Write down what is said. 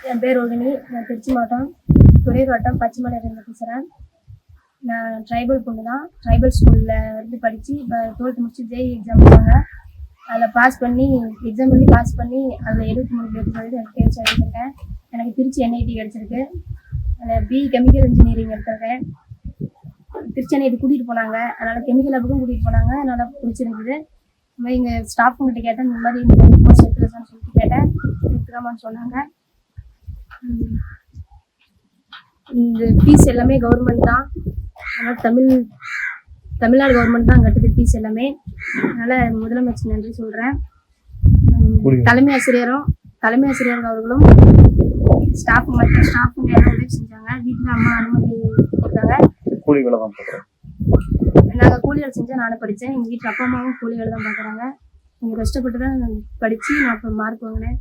என் பேர் ரோகிணி. நான் திருச்சி மாவட்டம் துறையூர் வட்டம் பச்சைமலையிலேருந்து பேசுகிறேன். நான் ட்ரைபல் பொண்ணு தான். ட்ரைபல் ஸ்கூலில் இருந்து படித்து இப்போ 12th முடிச்சு ஜேஇ எக்ஸாம் போவாங்க. அதில் பாஸ் பண்ணி எக்ஸாம் பண்ணி பாஸ் பண்ணி அதில் 73 எனக்கு தேர்ச்சி அடைஞ்சிருக்கேன். எனக்கு திருச்சி என்ஐடி கிடச்சிருக்கு. அதில் பிஇ கெமிக்கல் இன்ஜினியரிங் எடுத்திருக்கேன். திருச்சி என்ஐடி கூட்டிகிட்டு போனாங்க, அதனால் கெமிக்கல் லேபுக்கும் கூட்டிகிட்டு போனாங்க. அதனால் பிடிச்சிருக்குது. இந்த மாதிரி இங்கே ஸ்டாஃப்கிட்ட கேட்டேன், இந்த மாதிரி இந்த கோர்ஸ் எடுத்துக்கலாம்னு சொல்லிட்டு கேட்டேன். எடுத்துக்காமான்னு சொன்னாங்க. இந்த ஃபீஸ் எல்லாமே கவர்மெண்ட் தான். அதனால் தமிழ்நாடு கவர்மெண்ட் தான் கட்டுது ஃபீஸ் எல்லாமே. அதனால் முதலமைச்சர் நன்றி சொல்கிறேன். தலைமை ஆசிரியர் அவர்களும் மற்ற ஸ்டாஃபுங்க எல்லாம் உதவி செஞ்சாங்க. வீட்டில் அம்மா அனுமதி கொடுத்தாங்க. நாங்கள் கூலி வேலை செஞ்சால் நானும் படித்தேன். எங்கள் வீட்டில் அப்பா அம்மாவும் கூலி வேலை தான் பார்க்குறாங்க. கொஞ்சம் கஷ்டப்பட்டு தான் படித்து நான் இப்போ மார்க் வாங்கினேன்.